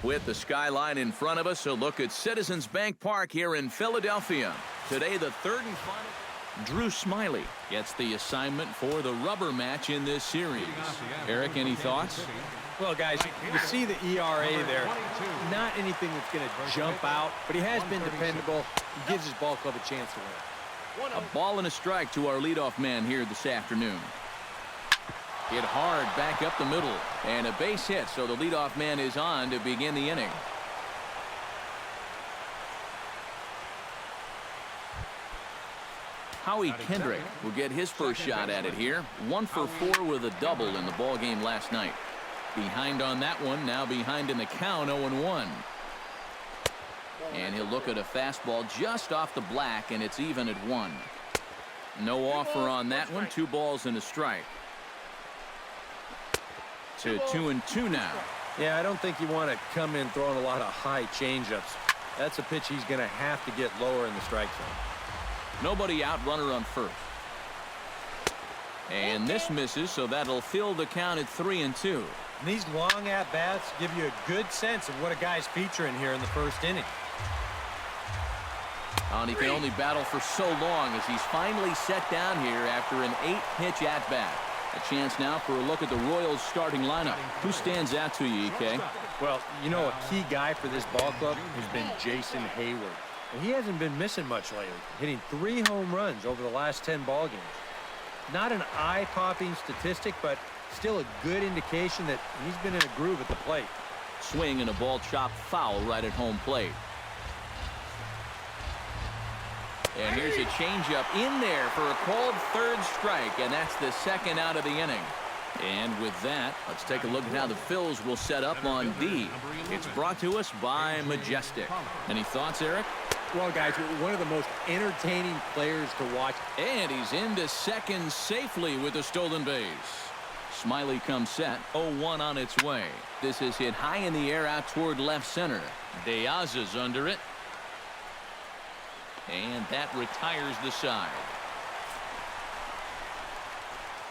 With the skyline in front of us, a look at Citizens Bank Park here in Philadelphia. Today, the third and final. Drew Smyly gets the assignment for the rubber match in this series. Eric, any thoughts? Well, guys, you see the ERA there. Not anything that's going to jump out, but he has been dependable. He gives his ball club a chance to win. A ball and a strike to our leadoff man here this afternoon. Hit hard back up the middle, and a base hit, so the leadoff man is on to begin the inning. Howie Kendrick will get his first shot at it here. 1 for 4 with a double in the ball game last night. Behind on that one, now behind in the count, 0-1. And he'll look at a fastball just off the black, and it's even at 1. No offer on that one. 2 balls and a strike. To 2-2 now. Yeah, I don't think you want to come in throwing a lot of high changeups. That's a pitch he's going to have to get lower in the strike zone. Nobody out, runner on first. And this misses, so that'll fill the count at 3-2. And these long at-bats give you a good sense of what a guy's featuring here in the first inning. And he can only battle for so long as he's finally set down here after an 8-pitch at-bat. A chance now for a look at the Royals starting lineup. Who stands out to you, EK? Well, you know, a key guy for this ball club has been Jason Hayward. And he hasn't been missing much lately, hitting 3 home runs over the last 10 ball games. Not an eye-popping statistic, but still a good indication that he's been in a groove at the plate. Swing and a ball chopped foul right at home plate. And here's a changeup in there for a called third strike, and that's the second out of the inning. And with that, let's take a look at how the Phillies will set up on D. It's brought to us by Majestic. Any thoughts, Eric? Well, guys, one of the most entertaining players to watch. And he's into second safely with a stolen base. Smyly comes set, 0-1 on its way. This is hit high in the air out toward left center. Diaz's under it. And that retires the side.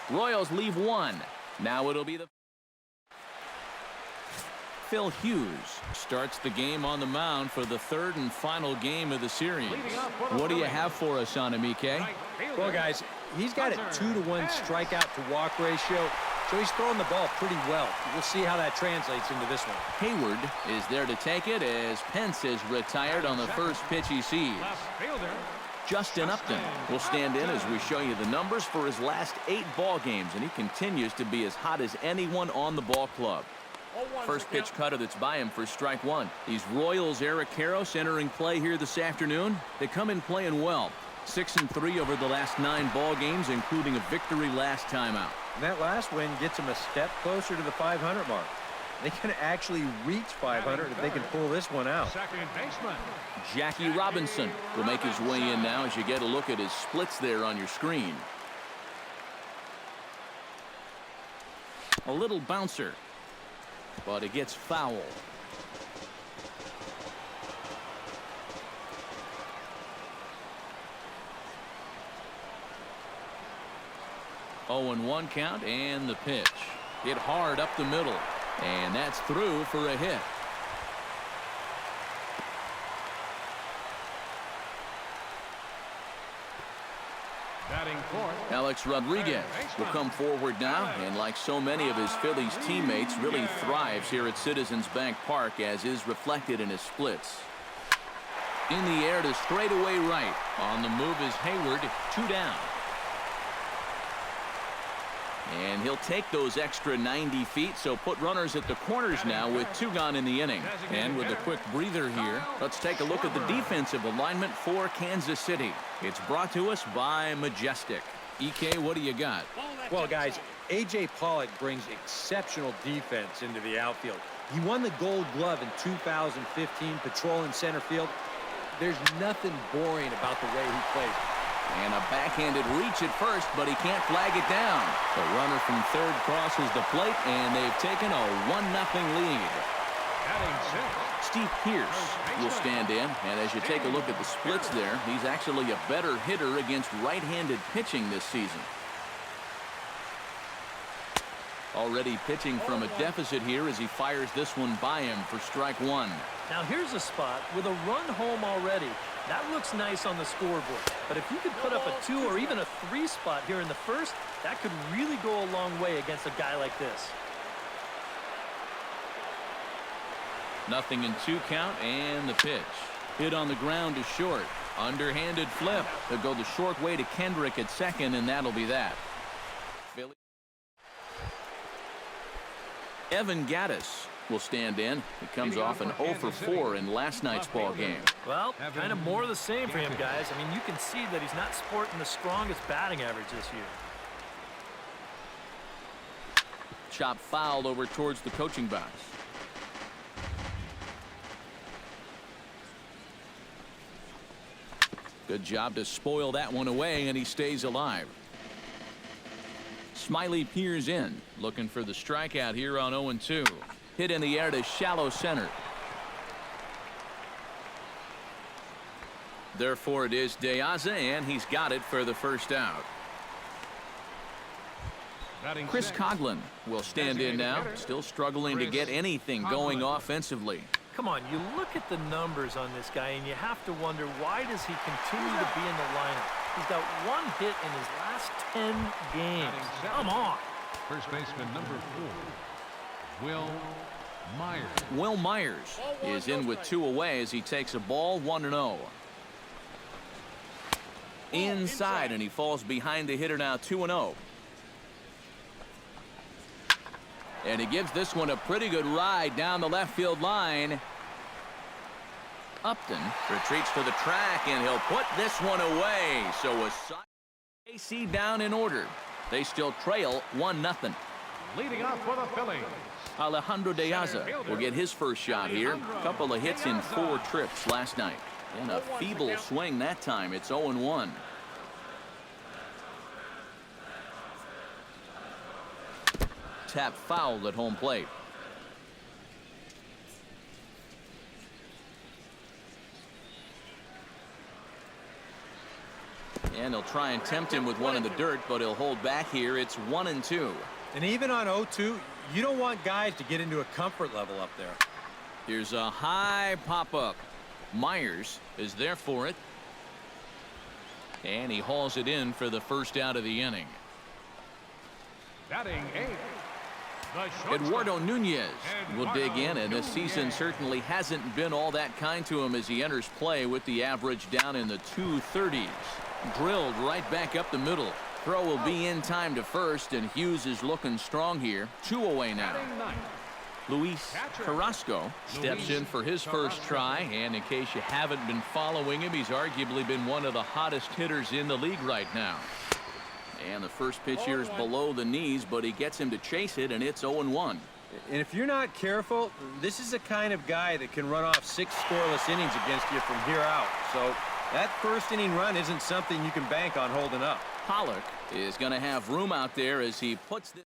Royals leave 1. Now it'll be the Phil Hughes starts the game on the mound for the third and final game of the series. What do you have for us on him, EK? Well, guys, he's got a 2-to-1 strikeout to walk ratio, so he's throwing the ball pretty well. We'll see how that translates into this one. Hayward is there to take it as Pence is retired on the first pitch he sees. Justin Upton will stand in as we show you the numbers for his last 8 ball games, and he continues to be as hot as anyone on the ball club. First pitch cutter that's by him for strike 1. These Royals, Eric Karros entering play here this afternoon. They come in playing well. 6-3 over the last 9 ball games, including a victory last time out. And that last win gets them a step closer to the 500 mark. They can actually reach 500 if they can pull this one out. Jackie Robinson will make his way in now as you get a look at his splits there on your screen. A little bouncer, but it gets foul. Oh, and 1 count, and the pitch. Hit hard up the middle, and that's through for a hit. Alex Rodriguez will come forward now, and like so many of his Phillies teammates, really thrives here at Citizens Bank Park, as is reflected in his splits. In the air to straightaway right. On the move is Hayward, 2 down. And he'll take those extra 90 feet, so put runners at the corners now with 2 gone in the inning. And with a quick breather here, let's take a look at the defensive alignment for Kansas City. It's brought to us by Majestic. EK, what do you got? Well, guys, A.J. Pollock brings exceptional defense into the outfield. He won the Gold Glove in 2015, patrolling center field. There's nothing boring about the way he plays. And a backhanded reach at first, but he can't flag it down. The runner from third crosses the plate, and they've taken a 1-0 lead. Steve Pearce will stand in, and as you take a look at the splits there, he's actually a better hitter against right-handed pitching this season. Already pitching from a deficit here as he fires this one by him for strike one. Now here's a spot with a run home already. That looks nice on the scoreboard. But if you could put up a 2 or even a 3 spot here in the first, that could really go a long way against a guy like this. 0-2 count, and the pitch. Hit on the ground to short. Underhanded flip. They'll go the short way to Kendrick at second, and that'll be that. Phillies. Evan Gattis will stand in. He comes off an 0 for 4 in last night's ball game. Well, kind of more of the same for him, guys. I mean, you can see that he's not sporting the strongest batting average this year. Chop fouled over towards the coaching box. Good job to spoil that one away, and he stays alive. Smiley peers in, looking for the strikeout here on 0-2. Hit in the air to shallow center. Therefore, it is De Aza, and he's got it for the first out. Chris Coghlan will stand in now, still struggling to get anything going offensively. Come on, you look at the numbers on this guy, and you have to wonder, why does he continue to be in the lineup? He's got 1 hit in his last 10 games. Come on. First baseman number 4, Will Myers. Will Myers is in with 2 away as he takes a ball 1-0. Inside, and he falls behind the hitter now 2-0. And he gives this one a pretty good ride down the left field line. Upton retreats to the track, and he'll put this one away. So a AC down in order. They still trail 1-0. Leading off for the Phillies, Alejandro De Aza will get his first shot here. A couple of hits in 4 trips last night. And a feeble swing that time. It's 0-1. Tap fouled at home plate. And they'll try and tempt him with one in the dirt, but he'll hold back here. It's 1-2. And even on 0-2, you don't want guys to get into a comfort level up there. Here's a high pop-up. Myers is there for it. And he hauls it in for the first out of the inning. batting 8. Eduardo Nunez will dig in, and this season certainly hasn't been all that kind to him as he enters play with the average down in the 230s. Drilled right back up the middle. Throw will be in time to first, and Hughes is looking strong here. 2 away now. Luis Carrasco steps in for his first try, and in case you haven't been following him, he's arguably been one of the hottest hitters in the league right now. And the first pitch here is below the knees, but he gets him to chase it, and it's 0-1. And if you're not careful, this is the kind of guy that can run off 6 scoreless innings against you from here out. So that first inning run isn't something you can bank on holding up. Pollock is going to have room out there as he puts this.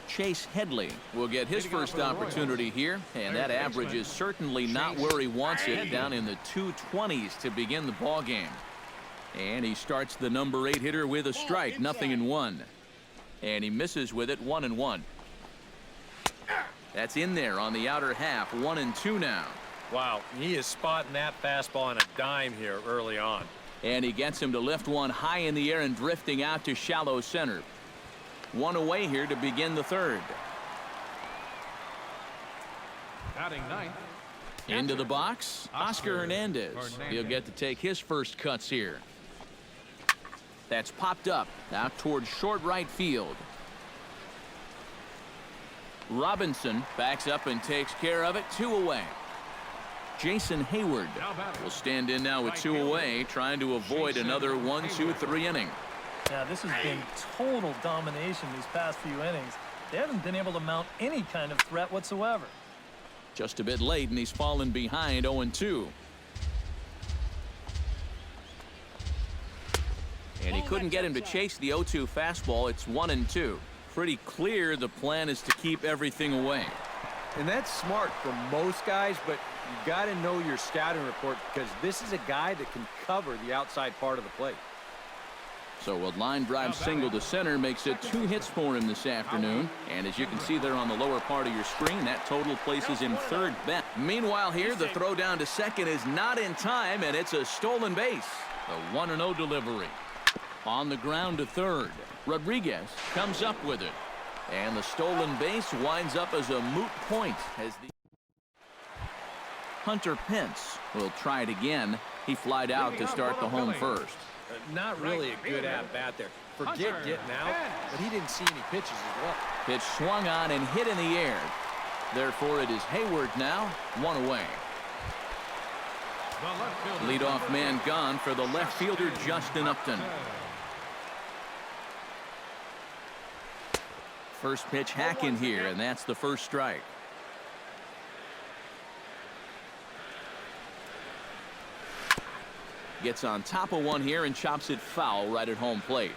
Chase Headley will get his first opportunity here, and that average is certainly not where he wants it, down in the 220s to begin the ball game. And he starts the number 8 hitter with a strike, 0-1. And he misses with it, 1-1. That's in there on the outer half, 1-2 now. Wow, he is spotting that fastball on a dime here early on. And he gets him to lift one high in the air and drifting out to shallow center. 1 away here to begin the third. Batting 9th. Into the box, Oscar Hernandez. He'll get to take his first cuts here. That's popped up out towards short right field. Robinson backs up and takes care of it. 2 away. Jason Hayward will stand in now with 2 away, trying to avoid another 1-2-3 inning. Yeah, this has been total domination these past few innings. They haven't been able to mount any kind of threat whatsoever. Just a bit late, and he's fallen behind 0-2. And he couldn't get him to chase the 0-2 fastball. It's 1-2. Pretty clear the plan is to keep everything away. And that's smart for most guys, but you got to know your scouting report, because this is a guy that can cover the outside part of the plate. So a line drive single to center makes it 2 hits for him this afternoon. And as you can see there on the lower part of your screen, that total places him third best. Meanwhile here, the throw down to second is not in time, and it's a stolen base. The 1-0 delivery. On the ground to third. Rodriguez comes up with it. And the stolen base winds up as a moot point as the Hunter Pence will try it again. He flied out to start the home first. Not really a good at-bat there. Forget getting out, but he didn't see any pitches as well. Pitch swung on and hit in the air. Therefore, it is Hayward now, 1 away. Leadoff man gone for the left fielder, Justin Upton. First pitch hack in here, and that's the first strike. Gets on top of one here and chops it foul right at home plate.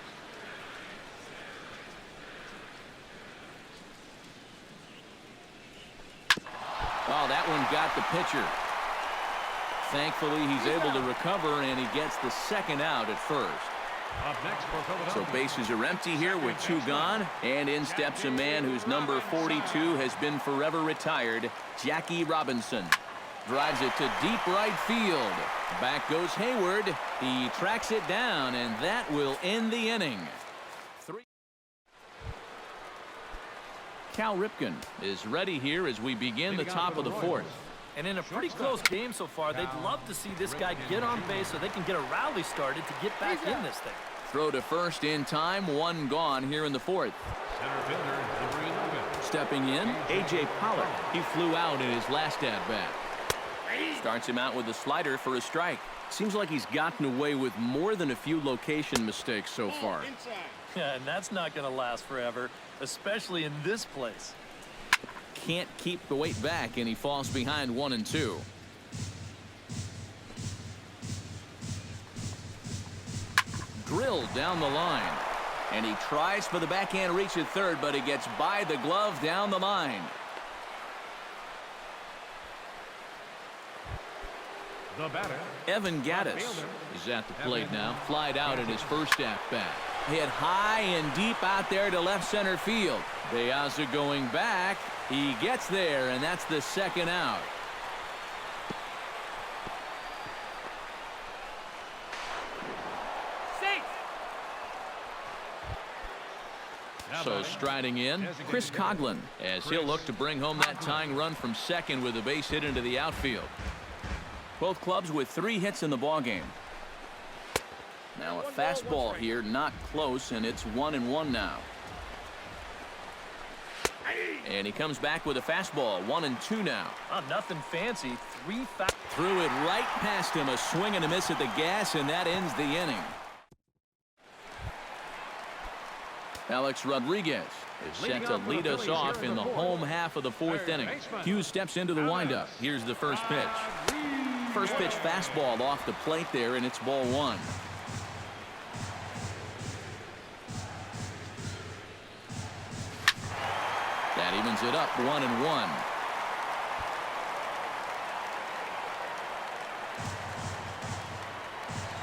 Oh, that one got the pitcher. Thankfully, he's able to recover, and he gets the second out at first. Up next for So bases are empty here with 2 gone, and in steps a man whose number 42 has been forever retired, Jackie Robinson. Drives it to deep right field. Back goes Hayward. He tracks it down, and that will end the inning. Cal Ripken is ready here as we begin the top of the 4th. And in a pretty close game so far, they'd love to see this guy get on base so they can get a rally started to get back in this thing. Throw to first in time, 1 gone here in the 4th. center fielder, number 11. Stepping in, A.J. Pollock. He flew out in his last at-bat. Starts him out with a slider for a strike. Seems like he's gotten away with more than a few location mistakes so far. Yeah, and that's not going to last forever, especially in this place. Can't keep the weight back, and he falls behind 1 and 2. Drilled down the line, and he tries for the backhand reach at third, but he gets by the glove down the line. The batter, Evan Gattis is at the plate now. Flied out in his first at-bat. Hit high and deep out there to left center field. De Aza going back. He gets there, and that's the second out. So striding in, Chris Coghlan, as he'll look to bring home that tying run from second with a base hit into the outfield. Both clubs with 3 hits in the ballgame. Now a fastball here, not close, and it's 1-1 now. And he comes back with a fastball, 1-2 now. Oh, nothing fancy. 3 Threw it right past him, a swing and a miss at the gas, and that ends the inning. Alex Rodriguez is set to lead us off in the home half of the 4th inning. Hughes steps into the windup. Here's the first pitch. First pitch fastball off the plate there, and it's ball 1. That evens it up, 1-1.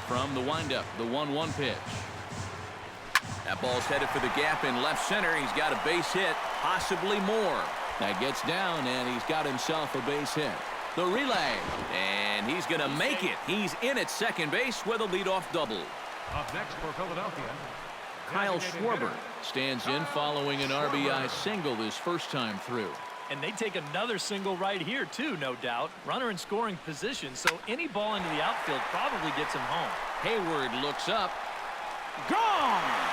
From the windup, the 1-1 pitch. That ball's headed for the gap in left center. He's got a base hit, possibly more. That gets down, and he's got himself a base hit. The relay, and he's going to make it. He's in at second base with a leadoff double. up next for Philadelphia, Kyle Schwarber stands in following an RBI single his first time through. And they take another single right here, too, no doubt. Runner in scoring position, so any ball into the outfield probably gets him home. Hayward looks up. Gone!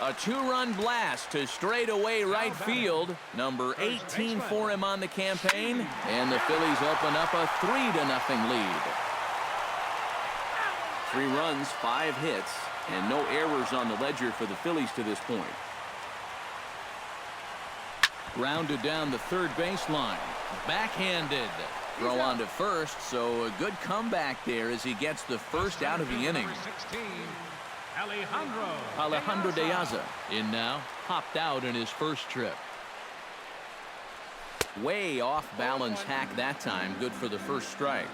A 2-run blast to straightaway right field. Number 18 for him on the campaign. And the Phillies open up a 3-0 lead. 3 runs, 5 hits, and no errors on the ledger for the Phillies to this point. Grounded down the third baseline. Backhanded. Throw on to first, so a good comeback there as he gets the first out of the inning. number 16, Alejandro De Aza in now, popped out in his first trip. Way off balance hack that time, good for the first strike.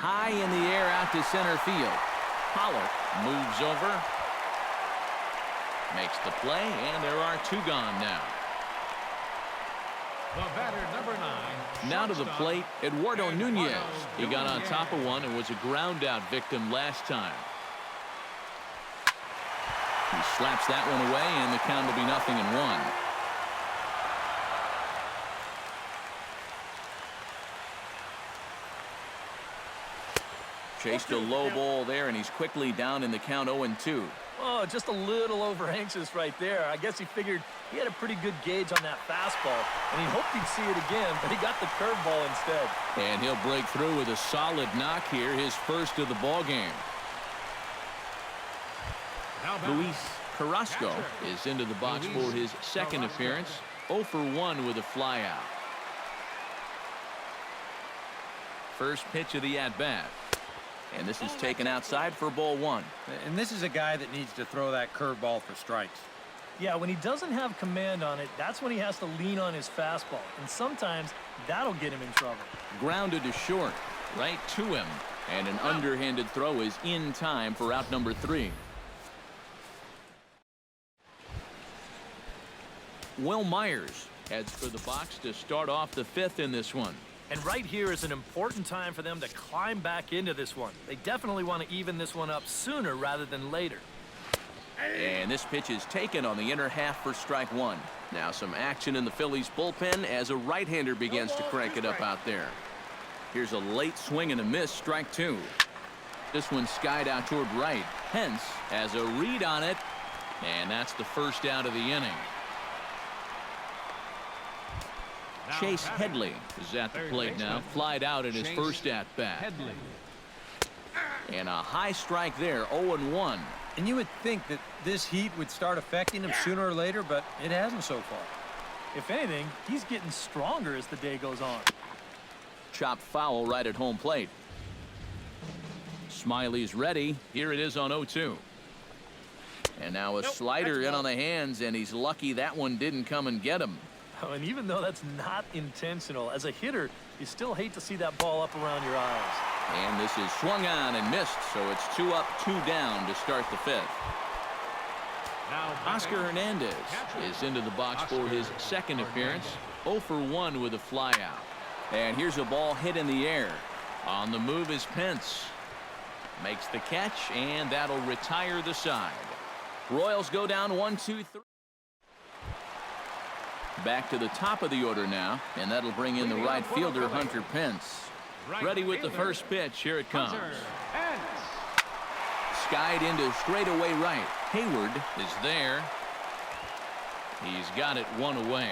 high in the air out to center field. Pollock moves over, makes the play, and there are two gone now. The batter, number 9. Now to the plate, Eduardo Nunez. He got on top of one and was a ground out victim last time. He slaps that one away, and the count will be 0-1. Chased a low ball there, and he's quickly down in the count 0-2. Oh, just a little over anxious right there. I guess he figured he had a pretty good gauge on that fastball, and he hoped he'd see it again, but he got the curveball instead. And he'll break through with a solid knock here, his first of the ball game. Luis Carrasco is into the box for his second appearance. 0 for 1 with a flyout. First pitch of the at-bat. And this is taken outside for ball 1. And this is a guy that needs to throw that curveball for strikes. Yeah, when he doesn't have command on it, that's when he has to lean on his fastball. And sometimes that'll get him in trouble. Grounded to short, right to him. And an underhanded throw is in time for out number 3. Will Myers heads for the box to start off the 5th in this one. And right here is an important time for them to climb back into this one. They definitely want to even this one up sooner rather than later. And this pitch is taken on the inner half for strike 1. Now some action in the Phillies bullpen as a right-hander begins to crank it up out there. Here's a late swing and a miss, strike 2. This one skied out toward right. Pence has a read on it, and that's the first out of the inning. Chase Headley is at the plate now, flied out in his first at-bat. And a high strike there, 0-1. And you would think that this heat would start affecting him sooner or later, but it hasn't so far. If anything, he's getting stronger as the day goes on. Chopped foul right at home plate. Smiley's ready. Here it is on 0-2. And now a slider in on the hands, and he's lucky that one didn't come and get him. Oh, and even though that's not intentional, as a hitter, you still hate to see that ball up around your eyes. And this is swung on and missed, so it's 2 up, 2 down to start the 5th. Oscar Hernandez is into the box for his second appearance. 0 for 1 with a flyout. And here's a ball hit in the air. On the move is Pence. Makes the catch, and that'll retire the side. Royals go down 1-2-3. Back to the top of the order now, and that'll bring in the right fielder, Hunter Pence. Ready with the first pitch. Here it comes. Skied into straightaway right. Hayward is there. He's got it 1 away.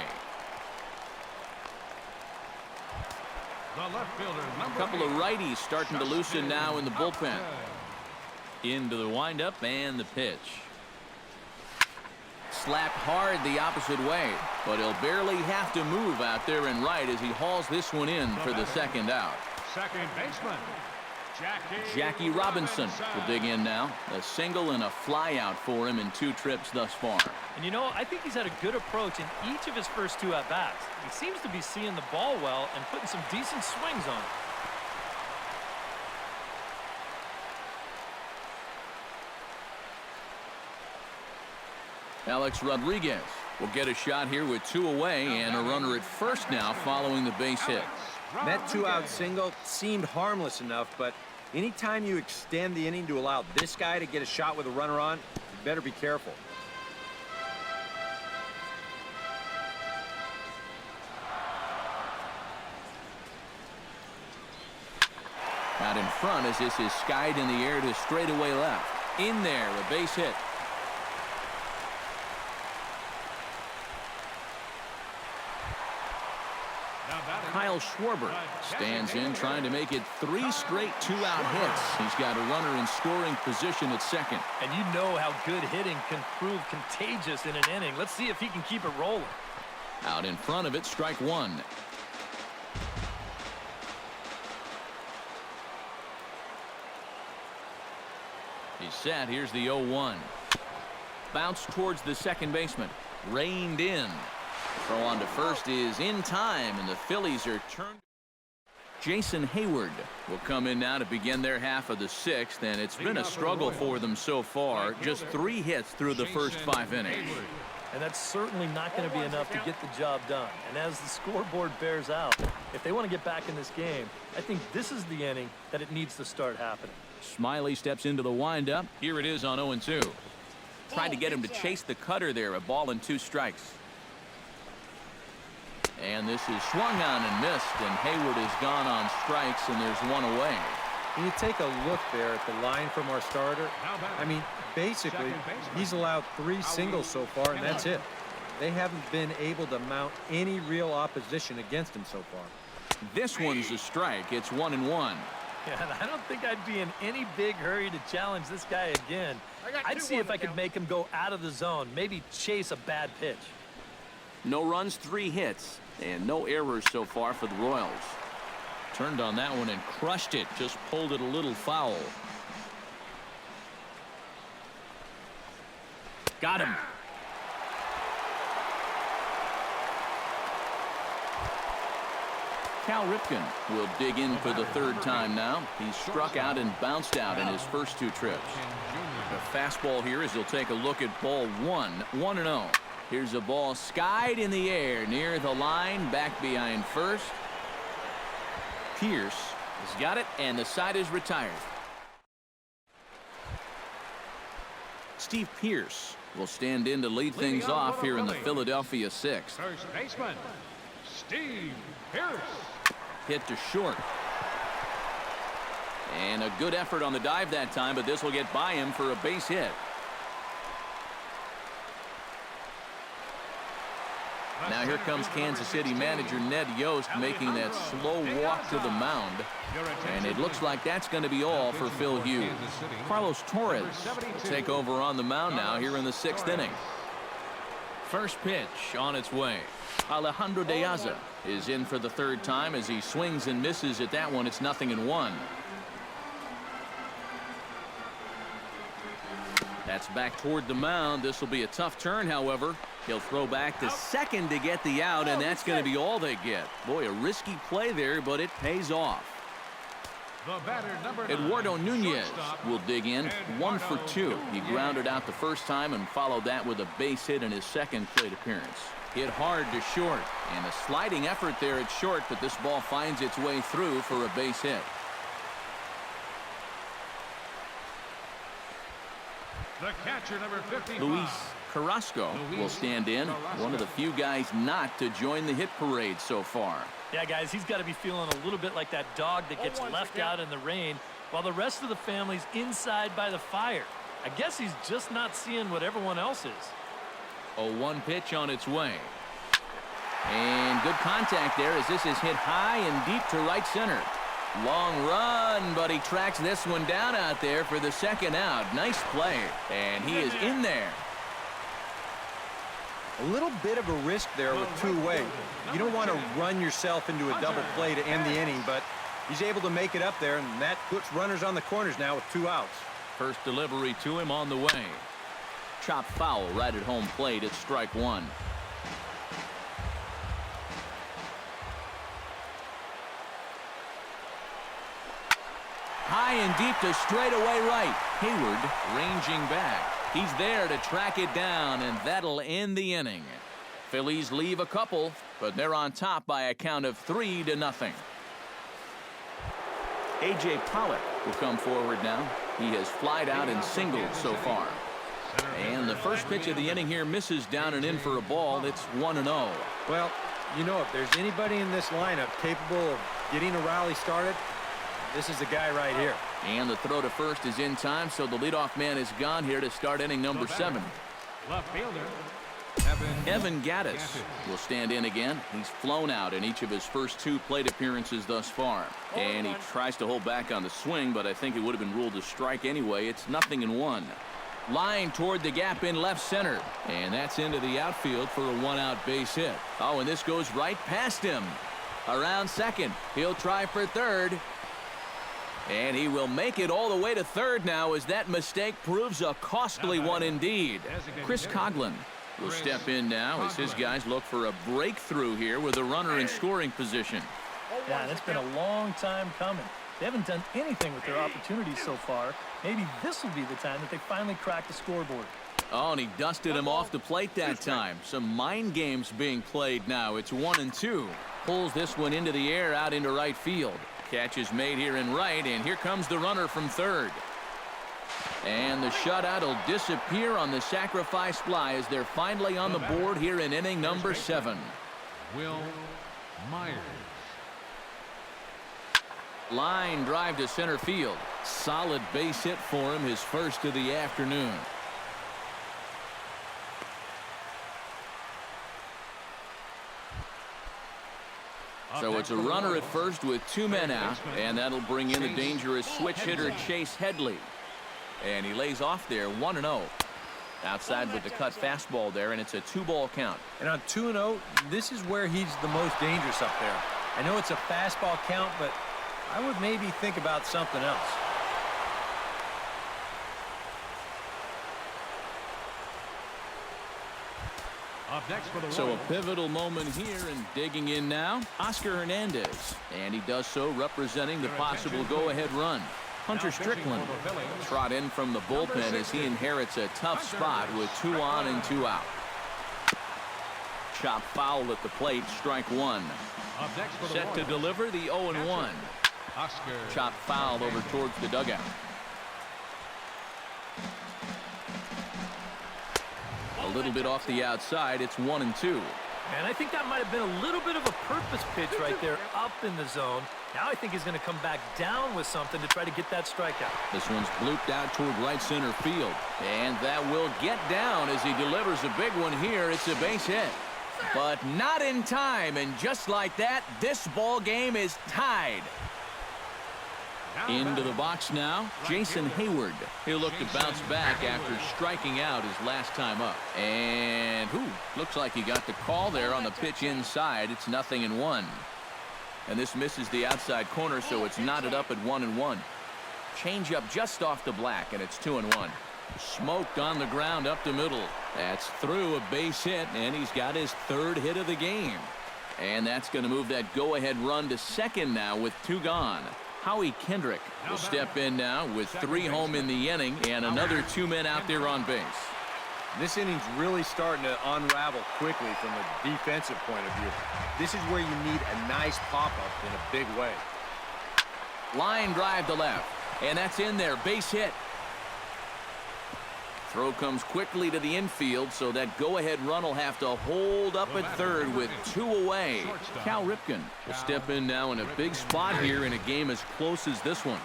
A couple of righties starting to loosen now in the bullpen. Into the windup and the pitch. Slapped hard the opposite way, but he'll barely have to move out there in right as he hauls this one in for the second out. Second baseman, Jackie Robinson will dig in now. A single and a fly out for him in 2 trips thus far. And you know, I think he's had a good approach in each of his first 2 at-bats. He seems to be seeing the ball well and putting some decent swings on it. Alex Rodriguez will get a shot here with 2 away and a runner at first now following the base hit. That 2-out single seemed harmless enough, but anytime you extend the inning to allow this guy to get a shot with a runner on, you better be careful. Out in front as this is skied in the air to straightaway left. In there, a base hit. Kyle Schwarber stands in trying to make it 3 straight 2-out hits. He's got a runner in scoring position at second. And you know how good hitting can prove contagious in an inning. Let's see if he can keep it rolling. Out in front of it, strike 1. He's set. Here's the 0-1. Bounce towards the second baseman. Reined in. Throw on to first is in time, and the Phillies are turned. Jason Hayward will come in now to begin their half of the sixth, and it's been a struggle for them so far. Just 3 hits through the first 5 innings. And that's certainly not going to be enough to get the job done. And as the scoreboard bears out, if they want to get back in this game, I think this is the inning that it needs to start happening. Smiley steps into the windup. Here it is on 0-2. Tried to get him to chase the cutter there. A ball and 2 strikes. And this is swung on and missed, and Hayward is gone on strikes, and there's 1 away. When you take a look there at the line from our starter, I mean, basically, he's allowed 3 singles so far, and that's it. They haven't been able to mount any real opposition against him so far. This one's a strike. It's 1-1. Yeah, and I don't think I'd be in any big hurry to challenge this guy again. I'd see if I could make him go out of the zone, maybe chase a bad pitch. No runs, 3 hits, and no errors so far for the Royals. Turned on that one and crushed it. Just pulled it a little foul. Got him. Cal Ripken will dig in for the 3rd time now. He struck out and bounced out in his first 2 trips. The fastball here as he'll take a look at ball 1, 1-0. Here's a ball skied in the air near the line, back behind first. Pierce has got it, and the side is retired. Steve Pierce will stand in to lead things off here in the Philadelphia 6th. First baseman, Steve Pierce. Hit to short. And a good effort on the dive that time, but this will get by him for a base hit. Now here comes Kansas City manager Ned Yost making that slow walk to the mound. And it looks like that's going to be all for Phil Hughes. Carlos Torres will take over on the mound now here in the 6th inning. First pitch on its way. Alejandro De Aza is in for the 3rd time as he swings and misses at that one. It's 0-1. That's back toward the mound. This will be a tough turn, however. He'll throw back to second to get the out, and that's going to be all they get. Boy, a risky play there, but it pays off. Eduardo Nunez will dig in, 1 for 2. He grounded out the first time and followed that with a base hit in his 2nd plate appearance. Hit hard to short, and a sliding effort there at short, but this ball finds its way through for a base hit. The catcher, number 55. Luis Carrasco will stand in, one of the few guys not to join the hit parade so far. Yeah, guys, he's got to be feeling a little bit like that dog that gets left out in the rain while the rest of the family's inside by the fire. I guess he's just not seeing what everyone else is. A 1 pitch on its way. And good contact there as this is hit high and deep to right center. Long run, but he tracks this one down out there for the 2nd out. Nice play, and he is in there. A little bit of a risk there with 2 away. You don't want to run yourself into a double play to end the inning, but he's able to make it up there, and that puts runners on the corners now with 2 outs. First delivery to him on the way. Chopped foul right at home plate. It's strike 1. High and deep to straightaway right. Hayward ranging back. He's there to track it down, and that'll end the inning. Phillies leave a couple, but they're on top by a count of 3-0. A.J. Pollock will come forward now. He has flied out and singled so far. And the first pitch of the inning here misses down and in for a ball. It's 1-0. Well, you know, if there's anybody in this lineup capable of getting a rally started, this is the guy right here. And the throw to first is in time, so the leadoff man is gone here to start inning number 7. Left fielder, Evan Gattis will stand in again. He's flown out in each of his first 2 plate appearances thus far. And he tries to hold back on the swing, but I think it would have been ruled a strike anyway. It's 0-1. Line toward the gap in left center. And that's into the outfield for a 1-out base hit. Oh, and this goes right past him. Around second. He'll try for third. And he will make it all the way to third now as that mistake proves a costly one indeed. Chris Coghlan will step in now as his guys look for a breakthrough here with a runner in scoring position. Yeah, and it's been a long time coming. They haven't done anything with their opportunities so far. Maybe this will be the time that they finally crack the scoreboard. Oh, and he dusted him off the plate that time. Some mind games being played now. It's 1-2. Pulls this one into the air out into right field. Catch is made here in right, and here comes the runner from third. And the shutout will disappear on the sacrifice fly as they're finally on the board here in inning number 7. Will Myers. Line drive to center field. Solid base hit for him, his first of the afternoon. So it's a runner at first with 2 men out, and that'll bring in the dangerous switch hitter Chase Headley. And he lays off there 1-0. Outside with the cut fastball there, and it's a 2-ball count. And on 2-0, this is where he's the most dangerous up there. I know it's a fastball count, but I would maybe think about something else. Up next for the So a Royals. pivotal moment here, and digging in now, Oscar Hernandez. And he does so representing the possible go-ahead run. Hunter Strickland trot in from the bullpen as he inherits a tough spot with 2 on and 2 out. Chop foul at the plate, strike 1. Up next for the Set to Royals. deliver the 0-1. Oscar. Chop foul over towards the dugout. A little bit off the outside. It's 1-2. And I think that might have been a little bit of a purpose pitch right there up in the zone. Now I think he's going to come back down with something to try to get that strikeout. This one's blooped out toward right center field. And that will get down as he delivers a big one here. It's a base hit. But not in time. And just like that, this ball game is tied. Into the box now, Jason Hayward. He'll look to bounce back after striking out his last time up. And looks like he got the call there on the pitch inside. It's 0-1. And this misses the outside corner, so it's knotted up at 1-1. Change up just off the black, and it's 2-1. Smoked on the ground up the middle. That's through a base hit, and he's got his 3rd hit of the game. And that's going to move that go-ahead run to second now with 2 gone. Howie Kendrick will step in now with 3 home in the inning and another 2 men out there on base. This inning's really starting to unravel quickly from a defensive point of view. This is where you need a nice pop-up in a big way. Line drive to left, and that's in there. Base hit. Throw comes quickly to the infield, so that go-ahead run will have to hold up at third with 2 away. Cal Ripken will step in now in a big spot here in a game as close as this one.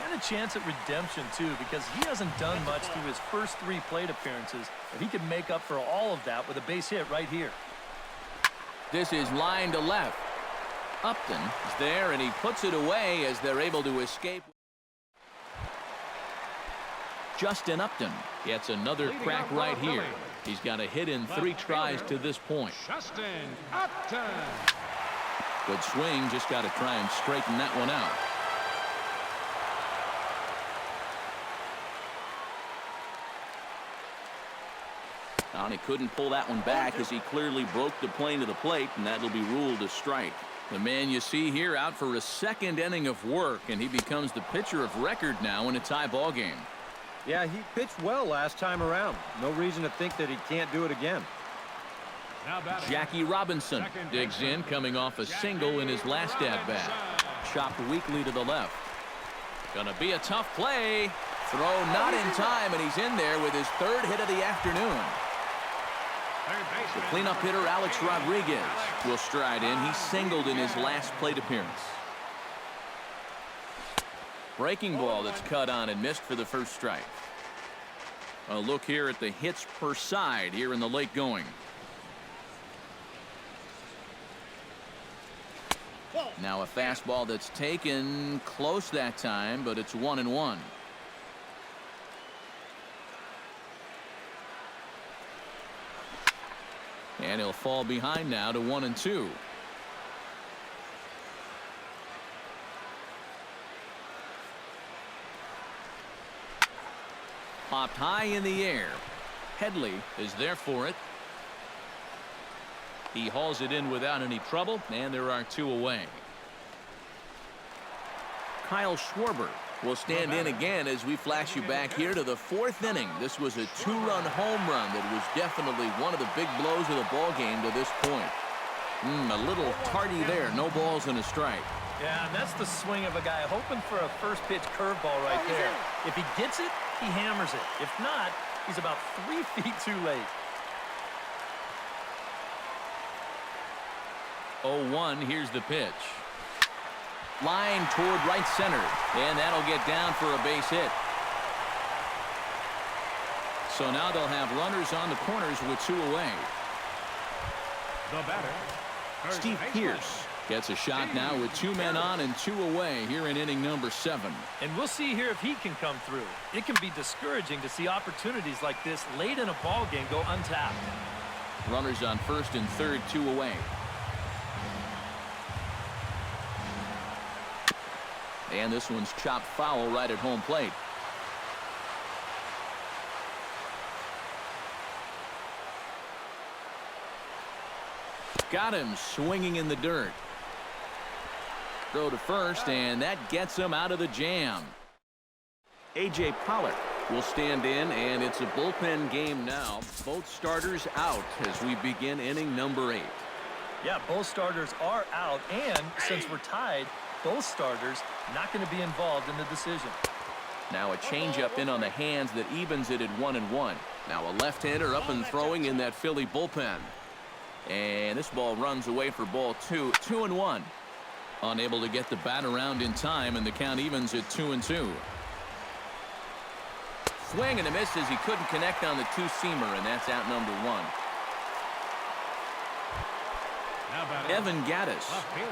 And a chance at redemption, too, because he hasn't done much through his first 3 plate appearances. But he could make up for all of that with a base hit right here. This is line to left. Upton is there, and he puts it away as they're able to escape. Justin Upton gets another crack right here. He's got a hit in 3 tries to this point. Justin Upton. Good swing, just got to try and straighten that one out. And he couldn't pull that one back as he clearly broke the plane to the plate, and that'll be ruled a strike. The man you see here out for a 2nd inning of work, and he becomes the pitcher of record now in a tie ball game. Yeah, he pitched well last time around. No reason to think that he can't do it again. Jackie Robinson digs in, coming off a single in his last at-bat. Chopped weakly to the left. Gonna be a tough play. Throw not in time, and he's in there with his 3rd hit of the afternoon. The cleanup hitter Alex Rodriguez will stride in. He singled in his last plate appearance. Breaking ball that's cut on and missed for the first strike. A look here at the hits per side here in the late going. Now a fastball that's taken close that time, but it's 1-1. And he'll fall behind now to 1-2. Popped high in the air. Headley is there for it. He hauls it in without any trouble, and there are 2 away. Kyle Schwarber will stand in again as we flash you back here to the 4th inning. This was a 2-run home run that was definitely one of the big blows of the ball game to this point. A little tardy there. No balls and a strike. Yeah, and that's the swing of a guy hoping for a first pitch curveball right there. If he gets it, he hammers it. If not, he's about 3 feet too late. 0-1, here's the pitch. Line toward right center, and that'll get down for a base hit. So now they'll have runners on the corners with 2 away. The batter, Steve Pearce gets a shot now with 2 men on and 2 away here in inning number 7. And we'll see here if he can come through. It can be discouraging to see opportunities like this late in a ball game go untapped. Runners on first and third, 2 away. And this one's chopped foul right at home plate. Got him swinging in the dirt. Throw to first, and that gets him out of the jam. A.J. Pollock will stand in, and it's a bullpen game now. Both starters out as we begin inning number 8. Yeah, both starters are out, and since we're tied, both starters not going to be involved in the decision. Now a changeup in on the hands that evens it at 1-1. Now a left-hander up and throwing in that Philly bullpen. And this ball runs away for ball 2. 2-1. Unable to get the bat around in time, and the count evens at 2-2. Swing and a miss as he couldn't connect on the 2-seamer, and that's out number 1. Evan Gaddis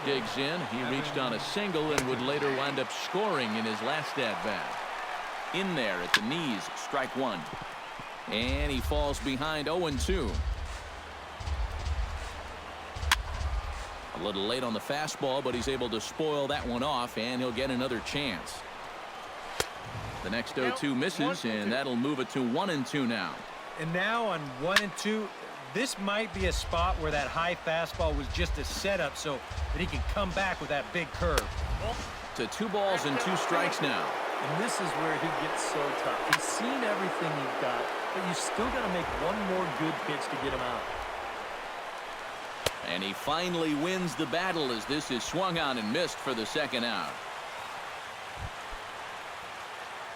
digs in. He reached on a single and would later wind up scoring in his last at-bat. In there at the knees, strike 1. And he falls behind 0-2. A little late on the fastball, but he's able to spoil that one off, and he'll get another chance. The next 0-2 misses, and that'll move it to 1-2 now. And now on 1-2, this might be a spot where that high fastball was just a setup so that he can come back with that big curve. To 2 balls and 2 strikes now. And this is where he gets so tough. He's seen everything you've got, but you still got to make one more good pitch to get him out. And he finally wins the battle as this is swung on and missed for the second out.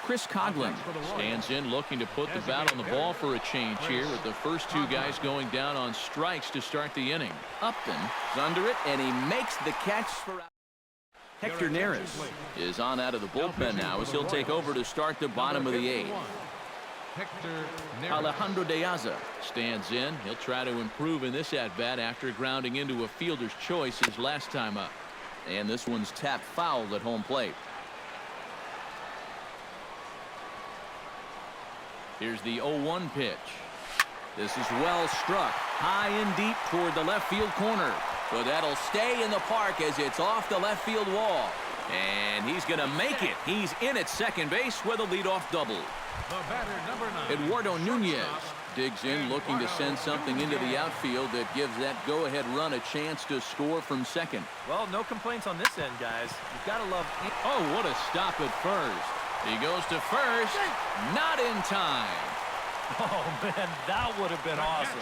Chris Coghlan stands in looking to put the bat on the ball for a change here with the first 2 guys going down on strikes to start the inning. Upton is under it, and he makes the catch for out. Hector Neris is on out of the bullpen now as he'll take over to start the bottom of the 8th. Alejandro De Aza stands in. He'll try to improve in this at-bat after grounding into a fielder's choice his last time up. And this one's tapped foul at home plate. Here's the 0-1 pitch. This is well struck. High and deep toward the left field corner. But that'll stay in the park as it's off the left field wall. And he's going to make it. He's in at second base with a leadoff double. The batter, number 9. Eduardo Nunez digs in looking to send something into the outfield that gives that go-ahead run a chance to score from second. Well, no complaints on this end, guys. You've got to love... Oh, what a stop at first. He goes to first. Not in time. Oh, man, that would have been awesome.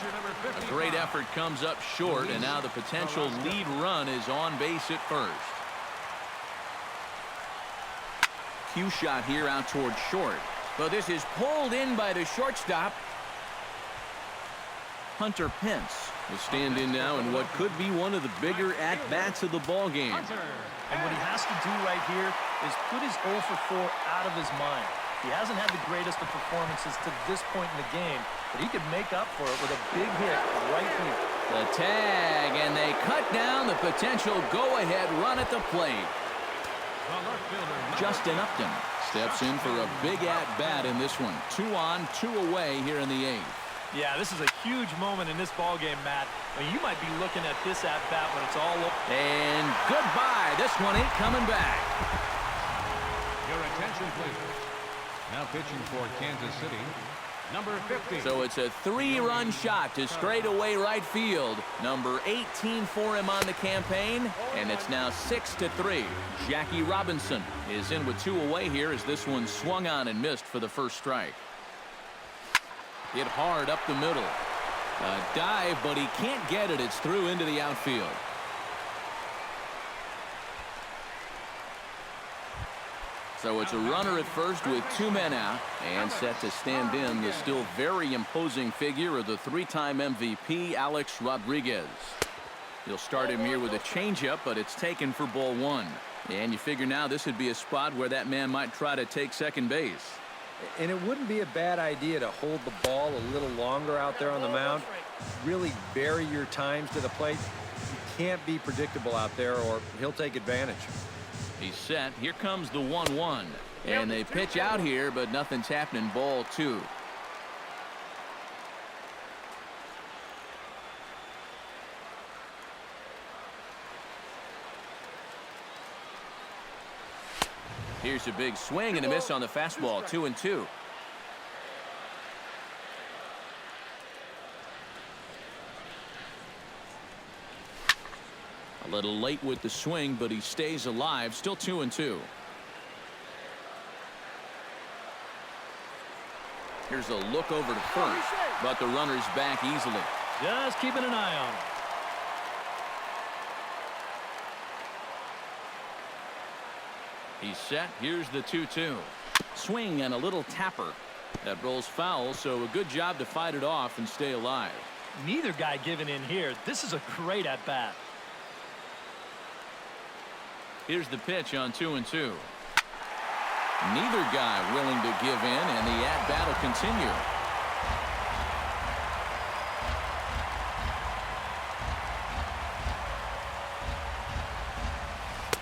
A great effort comes up short, and now the potential lead run is on base at first. Cue shot here out toward short. But this is pulled in by the shortstop. Hunter Pence will stand in now in what could be one of the bigger at-bats of the ball game. And what he has to do right here is put his 0 for 4 out of his mind. He hasn't had the greatest of performances to this point in the game, but he could make up for it with a big hit right here. The tag, and they cut down the potential go-ahead run at the plate. Justin Upton steps in for a big at-bat in this one. 2 on, 2 away here in the 8th. Yeah, this is a huge moment in this ball game, Matt. I mean, you might be looking at this at-bat when it's all over. And goodbye. This one ain't coming back. Your attention, please. Now pitching for Kansas City, Number 50. So it's a 3-run shot to straightaway right field. Number 18 for him on the campaign, and it's now 6-3. Jackie Robinson is in with 2 away here as this one swung on and missed for the first strike. Hit hard up the middle. A dive, but he can't get it. It's through into the outfield. So it's a runner at first with 2 men out, and set to stand in the still very imposing figure of the 3-time MVP, Alex Rodriguez. He'll start him here with a changeup, but it's taken for ball 1. And you figure now this would be a spot where that man might try to take second base. And it wouldn't be a bad idea to hold the ball a little longer out there on the mound. Really vary your times to the plate. You can't be predictable out there or he'll take advantage. He's set. Here comes the 1-1. And they pitch out here, but nothing's happening. Ball 2. Here's a big swing and a miss on the fastball. 2-2. A little late with the swing, but he stays alive. Still 2-2. Here's a look over to first, but the runner's back easily. Just keeping an eye on him. He's set. Here's the 2-2. Swing and a little tapper. That rolls foul, so a good job to fight it off and stay alive. Neither guy giving in here. This is a great at-bat. Here's the pitch on 2-2. Neither guy willing to give in, and the at-bat will continue.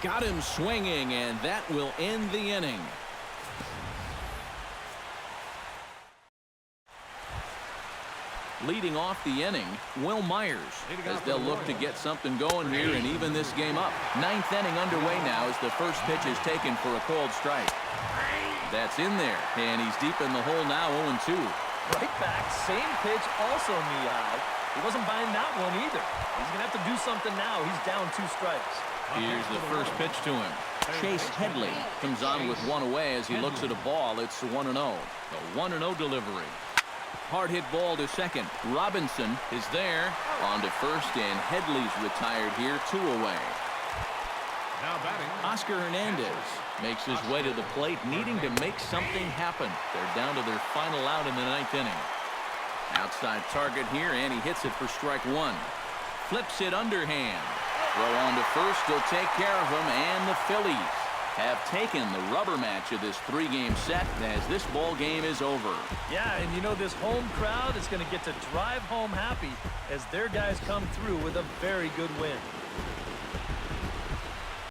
Got him swinging, and that will end the inning. Leading off the inning, Will Myers, as they'll look to get something going here and even this game up. 9th inning underway now as the first pitch is taken for a called strike. That's in there, and he's deep in the hole now, 0-2. Right back, same pitch, also knee high. He wasn't buying that one either. He's going to have to do something now. He's down 2 strikes. Here's the first pitch to him. Chase Headley comes on with 1 away as he looks at a ball. It's 1-0. A 1-0 delivery. Hard hit ball to second. Robinson is there. On to first, and Headley's retired here, 2 away. Now batting, Oscar Hernandez makes his way to the plate, needing to make something happen. They're down to their final out in the 9th inning. Outside target here, and he hits it for strike 1. Flips it underhand. Throw on to first, he'll take care of him, and the Phillies have taken the rubber match of this 3-game set as this ball game is over. Yeah, and you know this home crowd is going to get to drive home happy as their guys come through with a very good win.